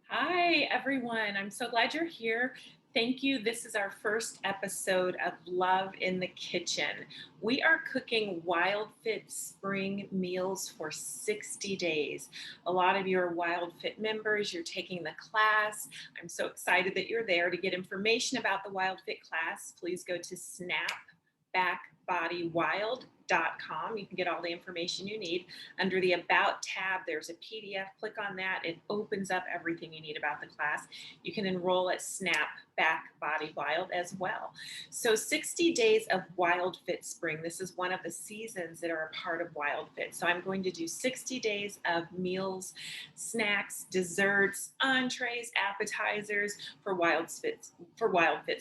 Hi, everyone. I'm so glad you're here. Thank you. This is our first episode of Love in the Kitchen. We are cooking Wild Fit spring meals for 60 days. A lot of you are Wild Fit members. You're taking the class. I'm so excited that you're there. To get information about the Wild Fit class, please go to snapbackbodywild.com. You can get all the information you need. Under the About tab, there's a PDF. Click on that. It opens up everything you need about the class. You can enroll at Snap Back Body Wild as well. So 60 days of Wild Fit Spring. This is one of the seasons that are a part of Wild Fit. So I'm going to do 60 days of meals, snacks, desserts, entrees, appetizers for Wild Fit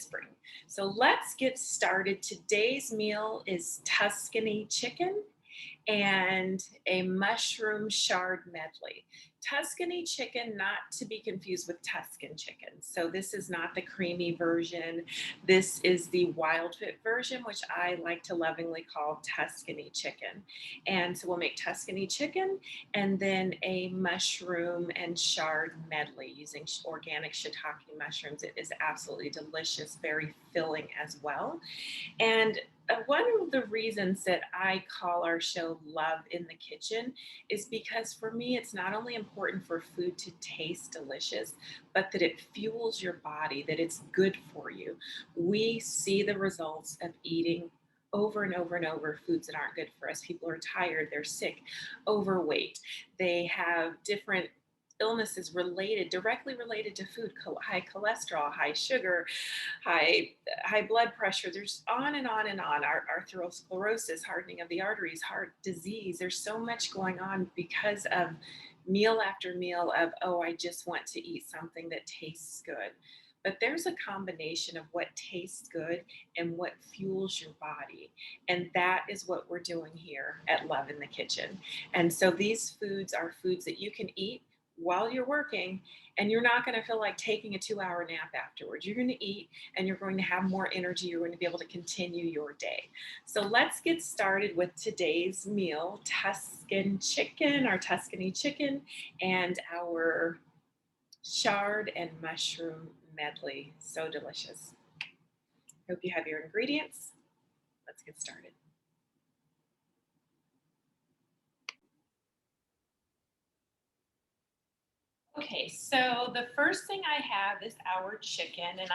Spring. So let's get started. Today's meal is Tuscany chicken and a mushroom chard medley. Tuscany chicken, not to be confused with Tuscan chicken. So this is not the creamy version. This is the Wild Fit version, which I like to lovingly call Tuscany chicken. And so we'll make Tuscany chicken and then a mushroom and chard medley using organic shiitake mushrooms. It is absolutely delicious, very filling as well. And one of the reasons that I call our show Love in the Kitchen is because for me, it's not only important for food to taste delicious, but that it fuels your body, that it's good for you. We see the results of eating over and over and over foods that aren't good for us. People are tired, they're sick, overweight, they have different illnesses directly related to food, high cholesterol, high sugar, high blood pressure. There's on and on and on. Arteriosclerosis, hardening of the arteries, heart disease. There's so much going on because of meal after meal of, oh, I just want to eat something that tastes good. But there's a combination of what tastes good and what fuels your body. And that is what we're doing here at Love in the Kitchen. And so these foods are foods that you can eat while you're working, and you're not going to feel like taking a 2-hour nap afterwards. You're going to eat and you're going to have more energy. You're going to be able to continue your day. So let's get started with today's meal, Tuscan chicken, our Tuscany chicken, and our chard and mushroom medley. So delicious. Hope you have your ingredients. Let's get started. Okay, so the first thing I have is our chicken, and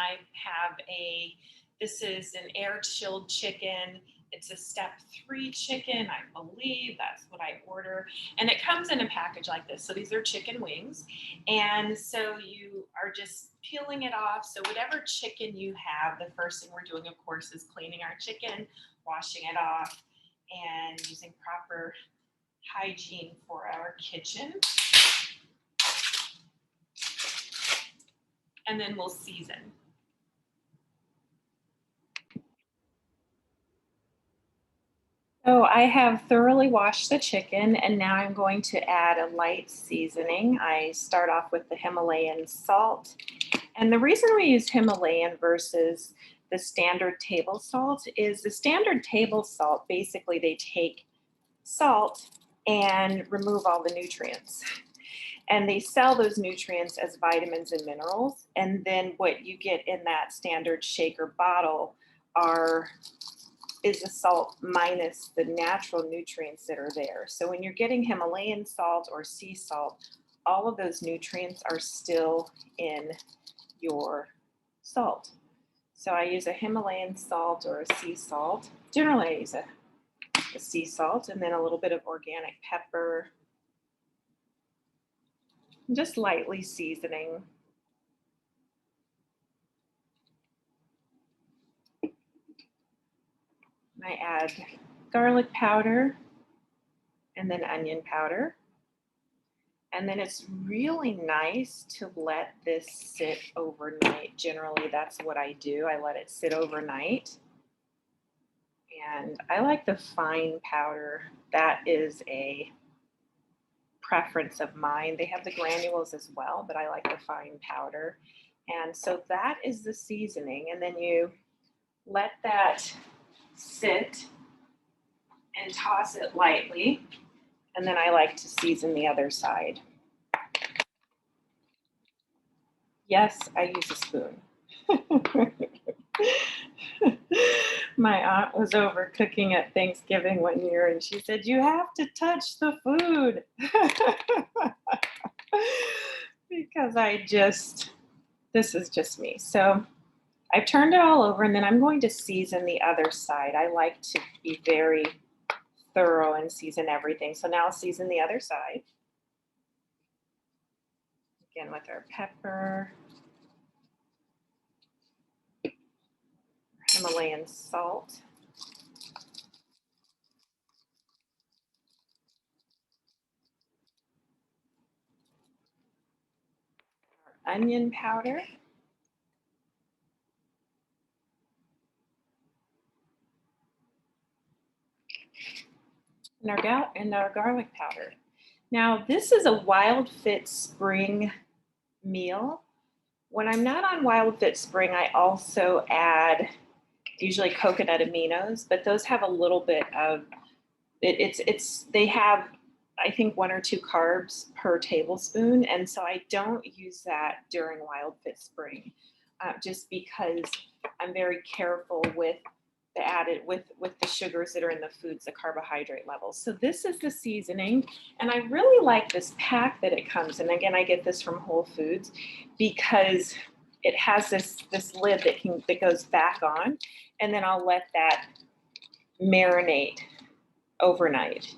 this is an air chilled chicken. It's a step 3 chicken, I believe that's what I order. And it comes in a package like this. So these are chicken wings. And so you are just peeling it off. So whatever chicken you have, the first thing we're doing, of course, is cleaning our chicken, washing it off, and using proper hygiene for our kitchen. And then we'll season. So I have thoroughly washed the chicken, and now I'm going to add a light seasoning. I start off with the Himalayan salt. And the reason we use Himalayan versus the standard table salt is the standard table salt, basically they take salt and remove all the nutrients. And they sell those nutrients as vitamins and minerals. And then what you get in that standard shaker bottle is the salt minus the natural nutrients that are there. So when you're getting Himalayan salt or sea salt, all of those nutrients are still in your salt. So I use a Himalayan salt or a sea salt. Generally I use a sea salt, and then a little bit of organic pepper, just lightly seasoning. I add garlic powder and then onion powder. And then it's really nice to let this sit overnight. Generally, that's what I do. I let it sit overnight. And I like the fine powder. That is a preference of mine. They have the granules as well, but I like the fine powder. And so that is the seasoning. And then you let that sit and toss it lightly. And then I like to season the other side. Yes, I use a spoon. My aunt was over cooking at Thanksgiving one year and she said, "You have to touch the food." Because this is just me. So I've turned it all over and then I'm going to season the other side. I like to be very thorough and season everything. So now I'll season the other side. Again with our pepper, Himalayan salt, our onion powder, and our garlic powder. Now, this is a WILDFIT spring meal. When I'm not on WILDFIT spring, I also add usually coconut aminos, but those have a little bit of they have, I think, 1 or 2 carbs per tablespoon, and so I don't use that during WILDFIT spring, just because I'm very careful with the added with the sugars that are in the foods, the carbohydrate levels. So this is the seasoning, and I really like this pack that it comes in. Again, I get this from Whole Foods because it has this lid that goes back on, and then I'll let that marinate overnight.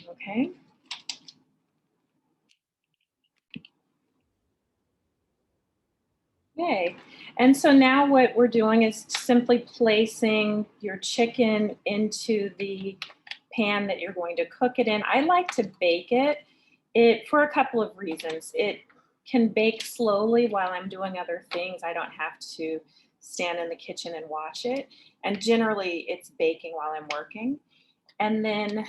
Okay. Yay. And so now what we're doing is simply placing your chicken into the pan that you're going to cook it in. I like to bake it for a couple of reasons. It can bake slowly while I'm doing other things. I don't have to stand in the kitchen and watch it. And generally it's baking while I'm working. And then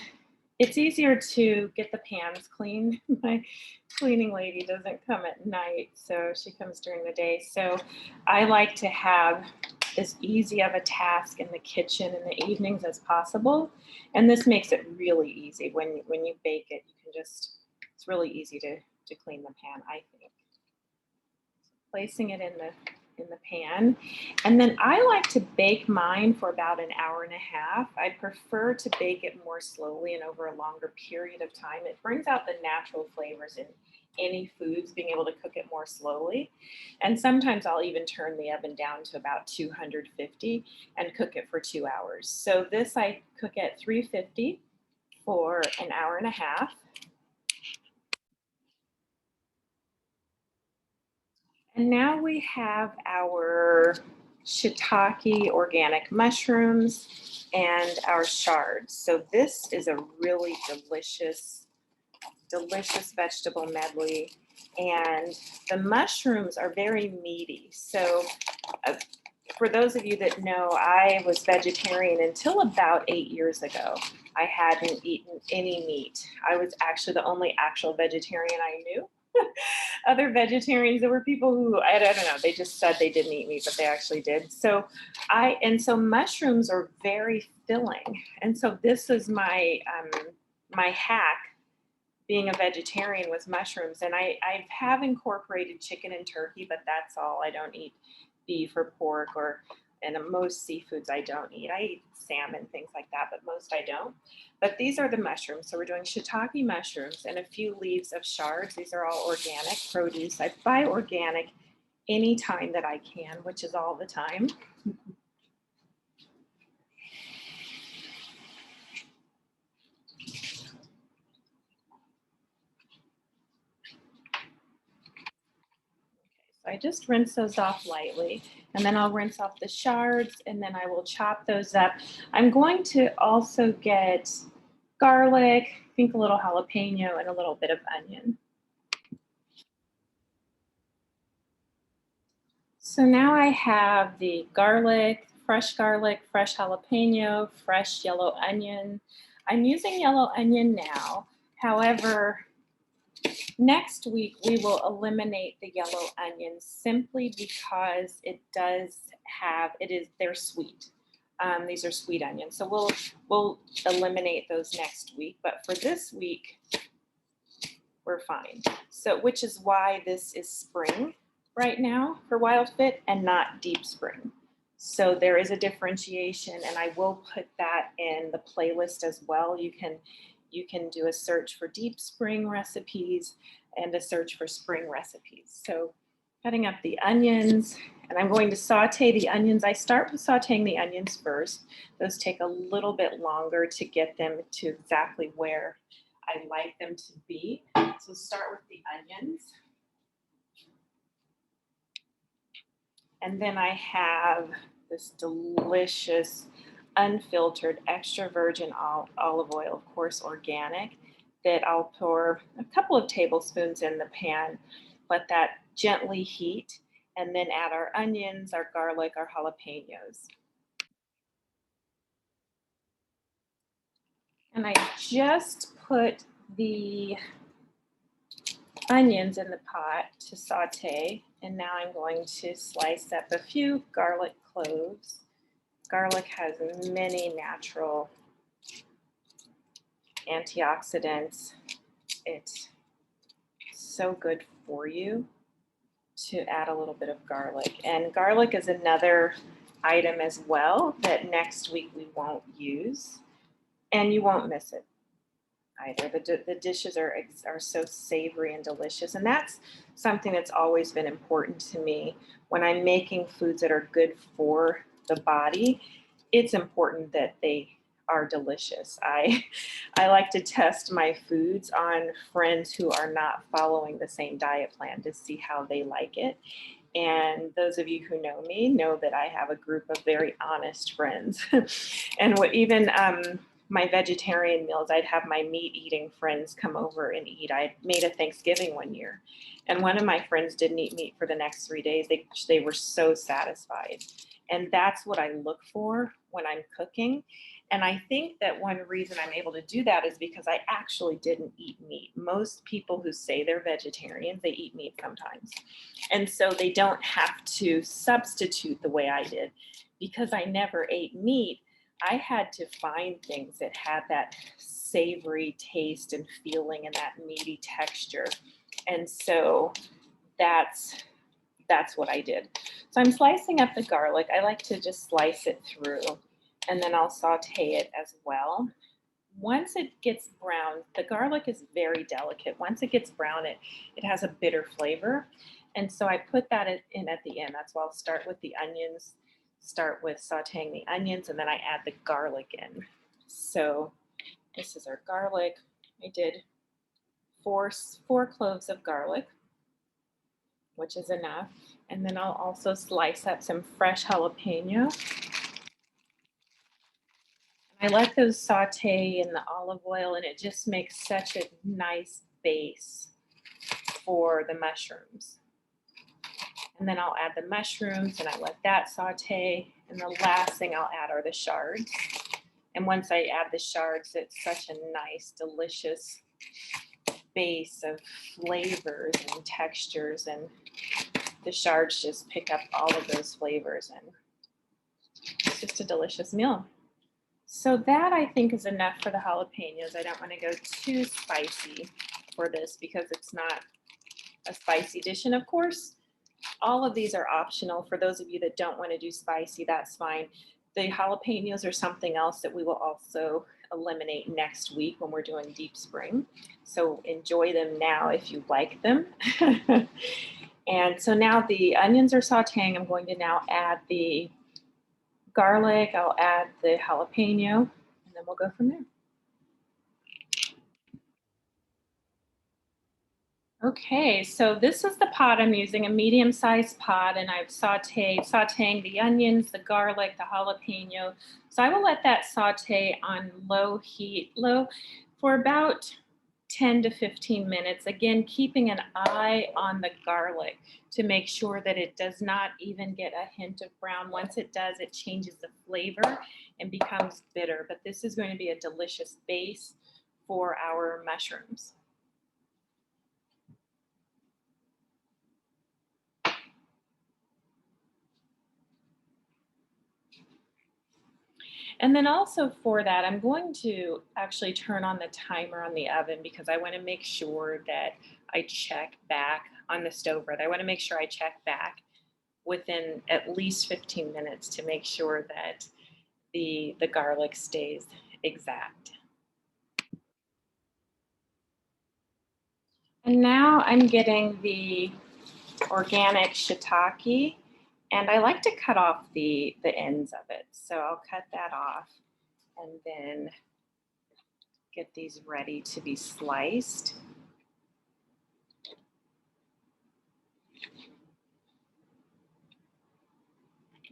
it's easier to get the pans clean. My cleaning lady doesn't come at night, so she comes during the day. So I like to have as easy of a task in the kitchen in the evenings as possible. And this makes it really easy. When you bake it, you can just, it's really easy to clean the pan, I think. Placing it in the pan. And then I like to bake mine for about an hour and a half. I prefer to bake it more slowly and over a longer period of time. It brings out the natural flavors in any foods, being able to cook it more slowly. And sometimes I'll even turn the oven down to about 250 and cook it for 2 hours. So this I cook at 350 for an hour and a half. And now we have our shiitake organic mushrooms and our shards. So this is a really delicious vegetable medley. And the mushrooms are very meaty. So for those of you that know, I was vegetarian until about 8 years ago. I hadn't eaten any meat. I was actually the only actual vegetarian I knew. Other vegetarians, there were people who I don't know, they just said they didn't eat meat, but they actually did. So mushrooms are very filling, and so this is my my hack. Being a vegetarian with mushrooms, and I have incorporated chicken and turkey, but that's all. I don't eat beef or pork and most seafoods I don't eat. I eat salmon, things like that, but most I don't. But these are the mushrooms. So we're doing shiitake mushrooms and a few leaves of shards. These are all organic produce. I buy organic anytime that I can, which is all the time. So I just rinse those off lightly, and then I'll rinse off the shards, and then I will chop those up. I'm going to also get garlic, I think a little jalapeno, and a little bit of onion. So now I have the garlic, fresh jalapeno, fresh yellow onion. I'm using yellow onion now. However, next week we will eliminate the yellow onions simply because they're sweet. These are sweet onions, so we'll eliminate those next week. But for this week, we're fine. So, which is why this is spring. right now for WildFit and not Deep Spring. So there is a differentiation, and I will put that in the playlist as well. You can do a search for Deep Spring recipes and a search for spring recipes. So cutting up the onions, and I'm going to saute the onions. I start with sauteing the onions first. Those take a little bit longer to get them to exactly where I like them to be. So start with the onions. And then I have this delicious, unfiltered, extra virgin olive oil, of course, organic, that I'll pour a couple of tablespoons in the pan, let that gently heat, and then add our onions, our garlic, our jalapenos. And I just put the onions in the pot to saute, and now I'm going to slice up a few garlic cloves. Garlic has many natural antioxidants. It's so good for you to add a little bit of garlic. And garlic is another item as well that next week we won't use, and you won't miss it either. The dishes are so savory and delicious, and that's something that's always been important to me when I'm making foods that are good for the body. It's important that they are delicious. I like to test my foods on friends who are not following the same diet plan to see how they like it. And those of you who know me know that I have a group of very honest friends. And what even my vegetarian meals, I'd have my meat eating friends come over and eat. I made a Thanksgiving one year, and one of my friends didn't eat meat for the next 3 days. They were so satisfied. And that's what I look for when I'm cooking. And I think that one reason I'm able to do that is because I actually didn't eat meat. Most people who say they're vegetarians, they eat meat sometimes. And so they don't have to substitute the way I did. Because I never ate meat, I had to find things that had that savory taste and feeling and that meaty texture. And so that's what I did. So I'm slicing up the garlic. I like to just slice it through, and then I'll saute it as well. Once it gets brown, the garlic is very delicate. Once it gets brown, it has a bitter flavor. And so I put that in at the end. That's why I'll start with the onions, start with sauteing the onions, and then I add the garlic in. So this is our garlic. I did four cloves of garlic, which is enough. And then I'll also slice up some fresh jalapeno. I let those saute in the olive oil, and it just makes such a nice base for the mushrooms. And then I'll add the mushrooms and I let that saute. And the last thing I'll add are the shards. And once I add the shards, it's such a nice, delicious base of flavors and textures, and the shards just pick up all of those flavors, and it's just a delicious meal. So that, I think, is enough for the jalapenos. I don't want to go too spicy for this because it's not a spicy dish. And of course, all of these are optional. For those of you that don't want to do spicy, that's fine. The jalapenos are something else that we will also eliminate next week when we're doing Deep Spring. So enjoy them now if you like them. And so now the onions are sauteing. I'm going to now add the garlic. I'll add the jalapeno, and then we'll go from there. Okay, so this is the pot I'm using, a medium-sized pot, and I've sauteing the onions, the garlic, the jalapeno. So I will let that saute on low heat, for about 10 to 15 minutes. Again, keeping an eye on the garlic to make sure that it does not even get a hint of brown. Once it does, it changes the flavor and becomes bitter. But this is going to be a delicious base for our mushrooms. And then also for that, I'm going to actually turn on the timer on the oven because I want to make sure that I check back on the stove rather. I want to make sure I check back within at least 15 minutes to make sure that the garlic stays exact. And now I'm getting the organic shiitake, and I like to cut off the ends of it. So I'll cut that off and then get these ready to be sliced.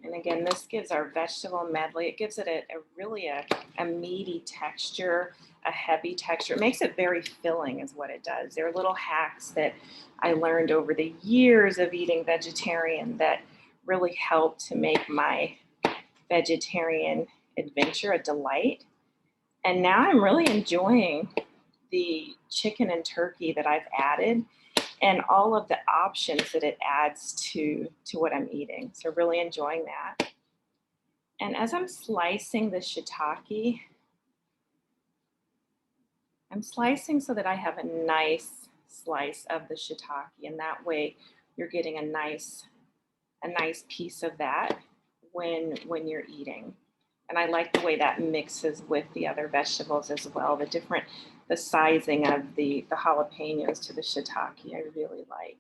And again, this gives our vegetable medley, it gives it really a meaty texture, a heavy texture. It makes it very filling is what it does. There are little hacks that I learned over the years of eating vegetarian that really help to make my vegetarian adventure a delight. And now I'm really enjoying the chicken and turkey that I've added and all of the options that it adds to what I'm eating. So really enjoying that. And as I'm slicing the shiitake, I'm slicing so that I have a nice slice of the shiitake, and that way you're getting a nice piece of that when you're eating. And I like the way that mixes with the other vegetables as well. The sizing of the jalapenos to the shiitake, I really like.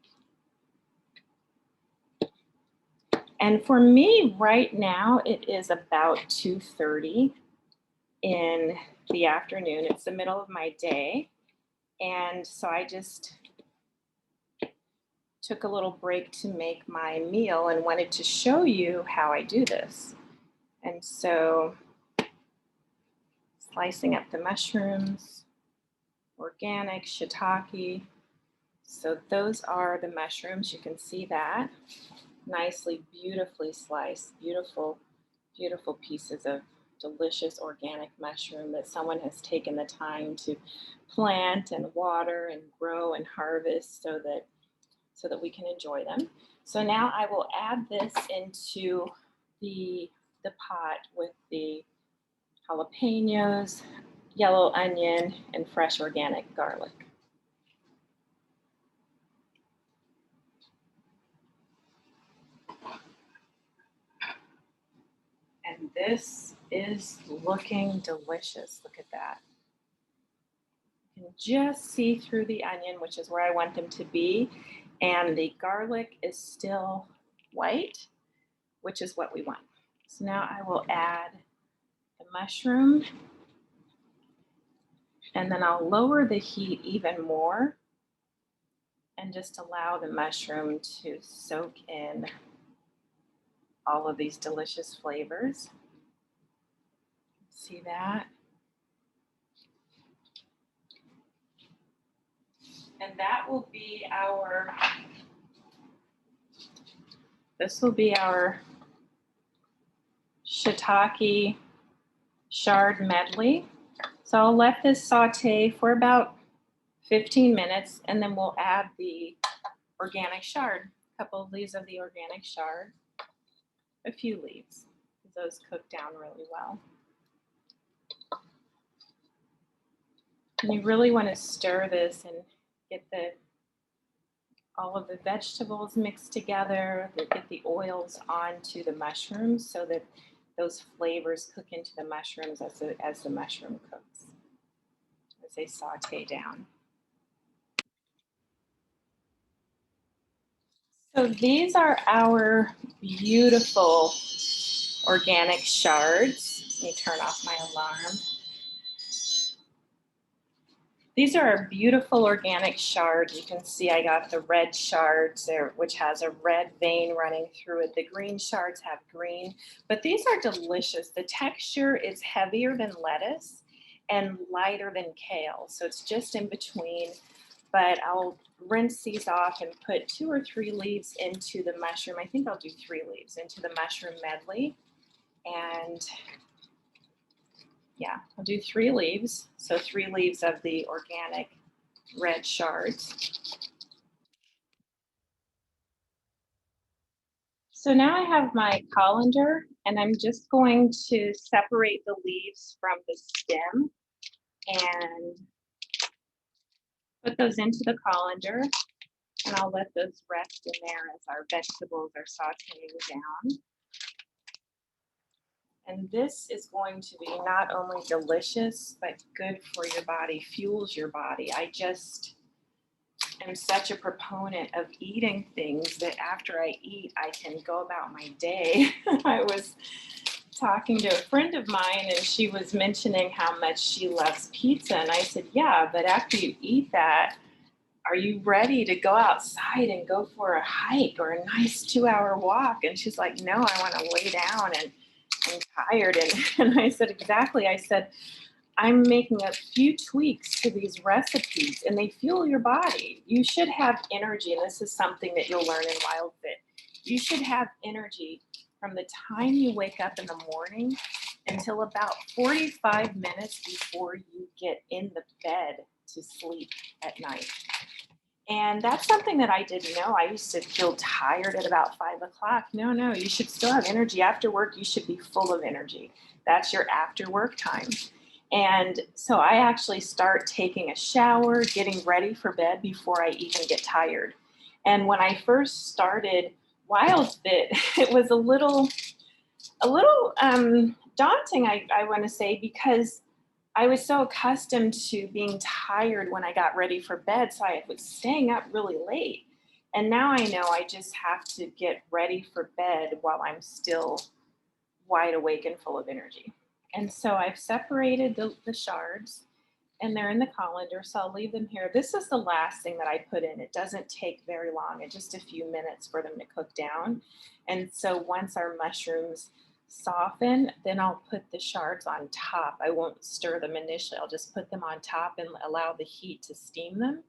And for me right now, it is about 2:30 in the afternoon. It's the middle of my day. And so I just took a little break to make my meal and wanted to show you how I do this. And so slicing up the mushrooms, organic shiitake. So those are the mushrooms. You can see that. Nicely, beautifully sliced, beautiful, beautiful pieces of delicious organic mushroom that someone has taken the time to plant and water and grow and harvest so that we can enjoy them. So now I will add this into the pot with the jalapenos, yellow onion, and fresh organic garlic. And this is looking delicious. Look at that. You can just see through the onion, which is where I want them to be. And the garlic is still white, which is what we want. So now I will add the mushroom. And then I'll lower the heat even more and just allow the mushroom to soak in all of these delicious flavors. See that? And that will be this will be our Shitake Chard medley. So I'll let this saute for about 15 minutes and then we'll add the organic chard, a couple of leaves of the organic chard, a few leaves, because those cook down really well. And you really want to stir this and get all of the vegetables mixed together, get the oils onto the mushrooms so that those flavors cook into the mushrooms as the mushroom cooks, as they saute down. So these are our beautiful organic shards. Let me turn off my alarm. These are our beautiful organic shards. You can see I got the red shards there, which has a red vein running through it. The green shards have green, but these are delicious. The texture is heavier than lettuce and lighter than kale. So it's just in between, but I'll rinse these off and put 2 or 3 leaves into the mushroom. I think I'll do 3 leaves into the mushroom medley. And yeah, I'll do 3 leaves. So 3 leaves of the organic red shards. So now I have my colander And I'm just going to separate the leaves from the stem and put those into the colander. And I'll let those rest in there as our vegetables are sauteing down. And this is going to be not only delicious, but good for your body, fuels your body. I just am such a proponent of eating things that after I eat, I can go about my day. I was talking to a friend of mine and she was mentioning how much she loves pizza. And I said, yeah, but after you eat that, are you ready to go outside and go for a hike or a nice 2-hour walk? And she's like, no, I want to lay down and I'm tired. And I said, exactly. I said, I'm making a few tweaks to these recipes and they fuel your body. You should have energy. And this is something that you'll learn in WILDFIT. You should have energy from the time you wake up in the morning until about 45 minutes before you get in the bed to sleep at night. And that's something that I didn't know. I used to feel tired at about 5 o'clock. No, you should still have energy. After work, you should be full of energy. That's your after work time. And so I actually start taking a shower, getting ready for bed before I even get tired. And when I first started WILDFIT, it was a little daunting, I want to say, because I was so accustomed to being tired when I got ready for bed, so I was staying up really late. And now I know I just have to get ready for bed while I'm still wide awake and full of energy. And so I've separated the shards and they're in the colander, so I'll leave them here. This is the last thing that I put in. It doesn't take very long, it's just a few minutes for them to cook down. And so once our mushrooms soften, then I'll put the shards on top. I won't stir them initially. I'll just put them on top and allow the heat to steam them.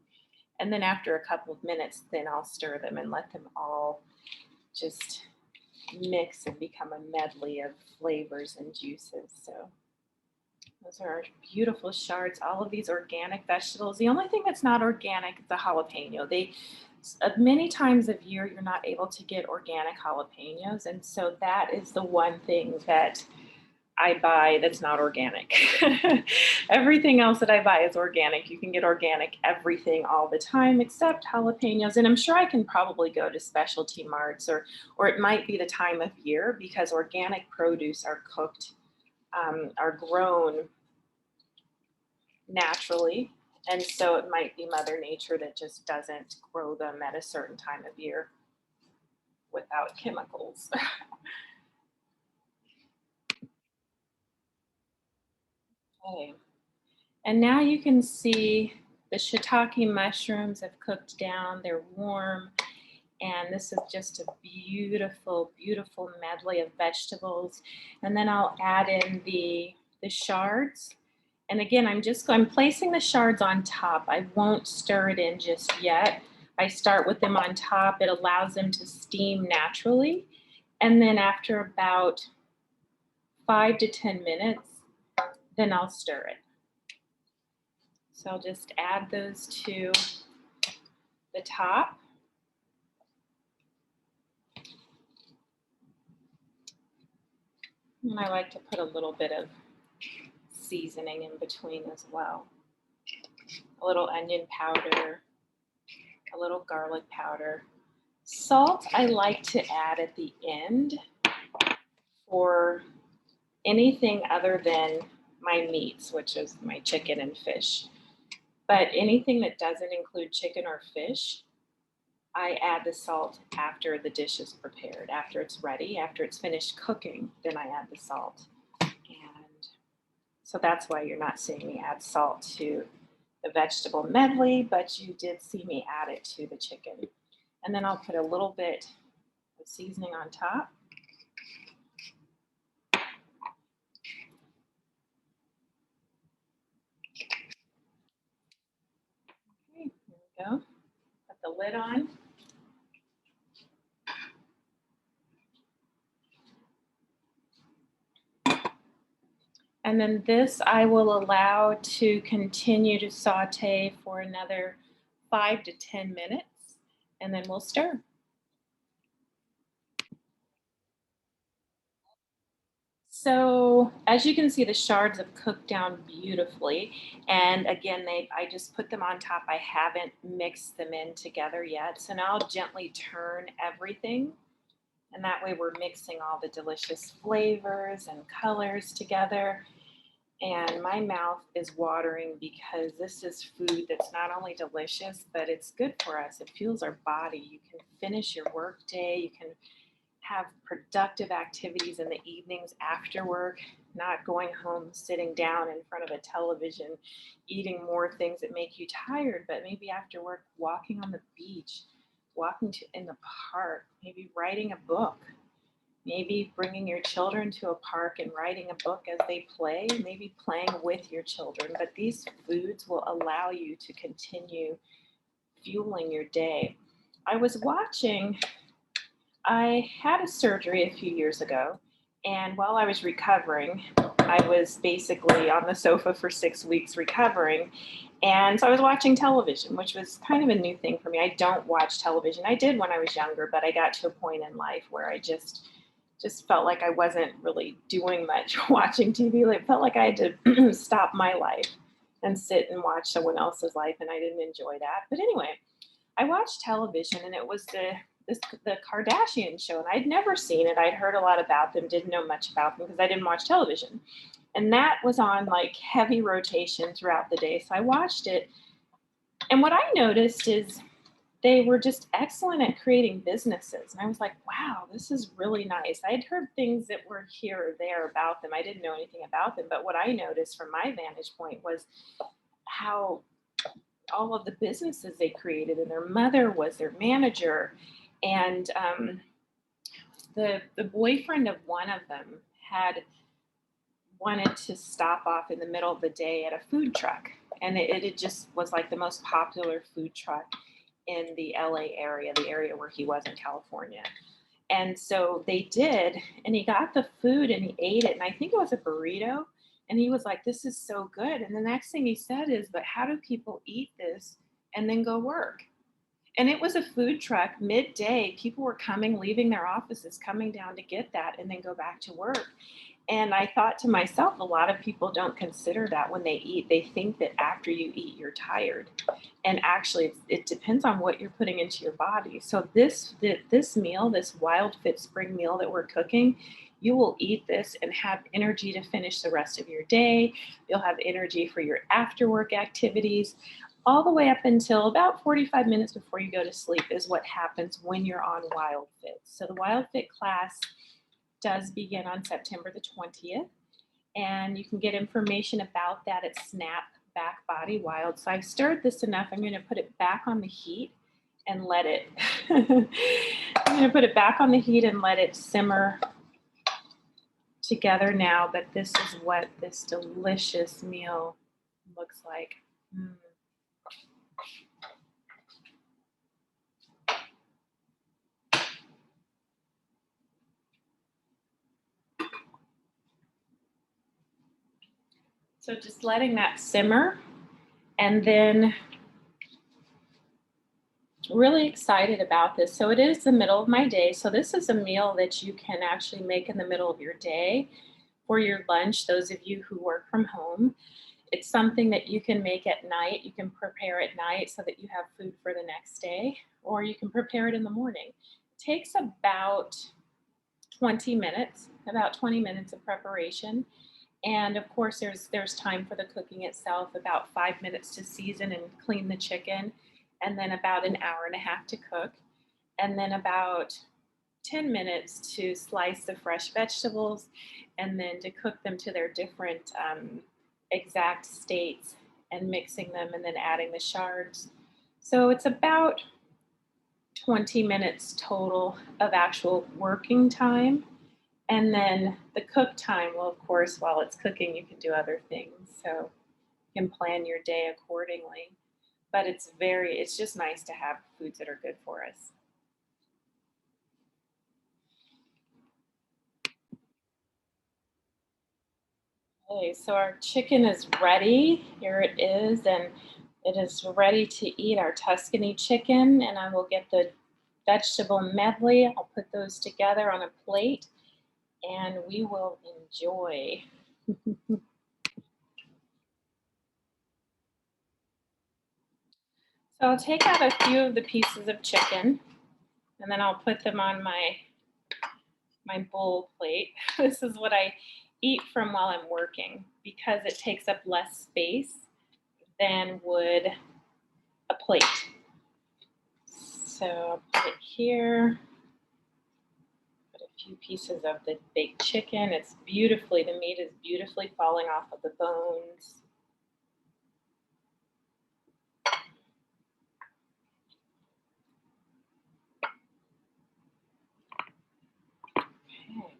And then after a couple of minutes, then I'll stir them and let them all just mix and become a medley of flavors and juices. So those are our beautiful shards. All of these organic vegetables. The only thing that's not organic is the jalapeno. Many times of year, you're not able to get organic jalapenos. And so that is the one thing that I buy that's not organic. Everything else that I buy is organic. You can get organic everything all the time except jalapenos. And I'm sure I can probably go to specialty marts or it might be the time of year because organic produce are cooked, are grown naturally. And so it might be Mother Nature that just doesn't grow them at a certain time of year without chemicals. Okay. And now you can see the shiitake mushrooms have cooked down. They're warm. And this is just a beautiful, beautiful medley of vegetables. And then I'll add in the shards. And again, I'm placing the shards on top. I won't stir it in just yet. I start with them on top. It allows them to steam naturally. And then after about 5 to 10 minutes, then I'll stir it. So I'll just add those to the top. And I like to put a little bit of seasoning in between as well. A little onion powder, a little garlic powder. Salt I like to add at the end for anything other than my meats, which is my chicken and fish. But anything that doesn't include chicken or fish, I add the salt after the dish is prepared, after it's ready, after it's finished cooking, then I add the salt. And so that's why you're not seeing me add salt to the vegetable medley, but you did see me add it to the chicken. And then I'll put a little bit of seasoning on top. Okay, here we go. Put the lid on. And then this I will allow to continue to saute for another 5 to 10 minutes, and then we'll stir. So as you can see, the shards have cooked down beautifully. And again, I just put them on top. I haven't mixed them in together yet. So now I'll gently turn everything. And that way we're mixing all the delicious flavors and colors together. And my mouth is watering because this is food that's not only delicious, but it's good for us. It fuels our body. You can finish your work day. You can have productive activities in the evenings after work, not going home, sitting down in front of a television, eating more things that make you tired, but maybe after work, walking on the beach, in the park, maybe writing a book, maybe bringing your children to a park and writing a book as they play, maybe playing with your children. But these foods will allow you to continue fueling your day. I had a surgery a few years ago, and while I was recovering, I was basically on the sofa for 6 weeks recovering. And so I was watching television, which was kind of a new thing for me. I don't watch television. I did when I was younger, but I got to a point in life where I just felt like I wasn't really doing much watching TV. It felt like I had to stop my life and sit and watch someone else's life, and I didn't enjoy that. But anyway, I watched television, and it was the Kardashian show, and I'd never seen it. I'd heard a lot about them, didn't know much about them because I didn't watch television. And that was on like heavy rotation throughout the day. So I watched it. And what I noticed is they were just excellent at creating businesses. And I was like, wow, this is really nice. I had heard things that were here or there about them. I didn't know anything about them. But what I noticed from my vantage point was how all of the businesses they created, and their mother was their manager. And the boyfriend of one of them had wanted to stop off in the middle of the day at a food truck. And it just was like the most popular food truck in the LA area, the area where he was in California. And so they did, and he got the food and he ate it. And I think it was a burrito. And he was like, this is so good. And the next thing he said is, but how do people eat this and then go work? And it was a food truck midday. People were coming, leaving their offices, coming down to get that and then go back to work. And I thought to myself, a lot of people don't consider that when they eat. They think that after you eat, you're tired. And actually, it depends on what you're putting into your body. So this meal, this WILDFIT spring meal that we're cooking, you will eat this and have energy to finish the rest of your day. You'll have energy for your after work activities. All the way up until about 45 minutes before you go to sleep is what happens when you're on WILDFIT. So the WILDFIT class does begin on September the 20th, and you can get information about that at Snap Back Body Wild. So I've stirred this enough. I'm going to put it back on the heat and let it simmer together now. But this is what this delicious meal looks like. So just letting that simmer, and then really excited about this. So it is the middle of my day. So this is a meal that you can actually make in the middle of your day for your lunch, those of you who work from home. It's something that you can make at night. You can prepare at night so that you have food for the next day, or you can prepare it in the morning. It takes about 20 minutes, about 20 minutes of preparation. And of course, there's time for the cooking itself, about 5 minutes to season and clean the chicken, and then about an hour and a half to cook, and then about 10 minutes to slice the fresh vegetables, and then to cook them to their different exact states, and mixing them, and then adding the shards. So it's about 20 minutes total of actual working time. And then the cook time, well, of course, while it's cooking, you can do other things. So you can plan your day accordingly. But it's just nice to have foods that are good for us. Okay, so our chicken is ready. Here it is, and it is ready to eat, our Tuscany chicken. And I will get the vegetable medley. I'll put those together on a plate. and we will enjoy. So I'll take out a few of the pieces of chicken, and then I'll put them on my bowl plate. This is what I eat from while I'm working because it takes up less space than would a plate. So I'll put it here. Put a few pieces of the baked chicken. The meat is beautifully falling off of the bones. Okay.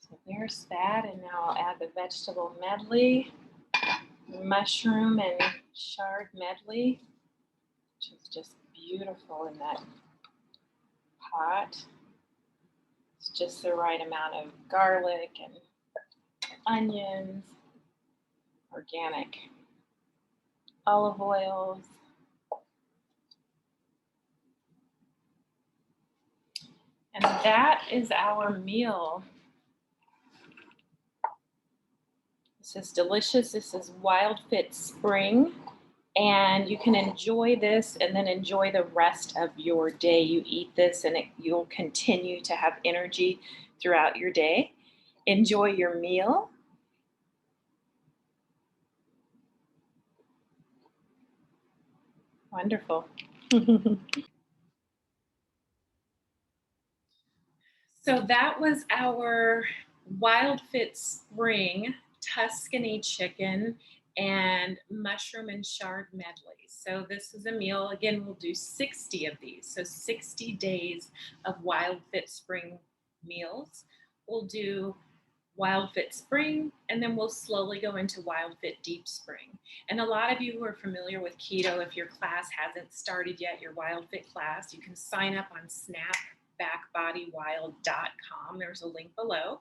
So there's that, and now I'll add the vegetable medley, mushroom and chard medley, which is just beautiful in that pot. It's just the right amount of garlic and onions, organic olive oils. And that is our meal. This is delicious. This is WILDFIT Spring. And you can enjoy this and then enjoy the rest of your day. You eat this and you'll continue to have energy throughout your day. Enjoy your meal. Wonderful. So that was our WILDFIT Spring Tuscany chicken and mushroom and chard medley. So this is a meal. Again, we'll do 60 of these. So 60 days of WILDFIT Spring meals. We'll do WILDFIT Spring, and then we'll slowly go into WILDFIT Deep Spring. And a lot of you who are familiar with keto, if your class hasn't started yet, your WILDFIT class, you can sign up on snapbackbodywild.com. There's a link below.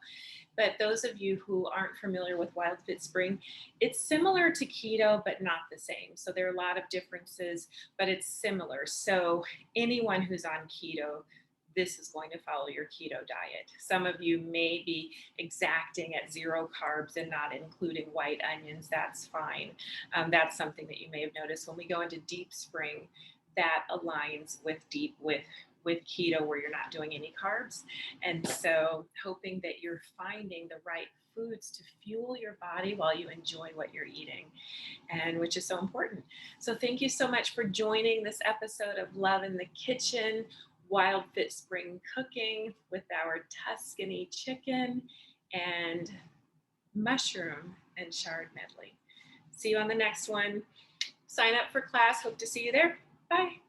But those of you who aren't familiar with WILDFIT Spring, it's similar to keto, but not the same. So there are a lot of differences, but it's similar. So anyone who's on keto, this is going to follow your keto diet. Some of you may be exacting at 0 carbs and not including white onions. That's fine. That's something that you may have noticed. When we go into Deep Spring, that aligns with keto, where you're not doing any carbs. And so hoping that you're finding the right foods to fuel your body while you enjoy what you're eating, and which is so important. So thank you so much for joining this episode of Love in the Kitchen, WILDFIT Spring cooking with our Tuscany chicken and mushroom and chard medley. See you on the next one. Sign up for class. Hope to see you there. Bye.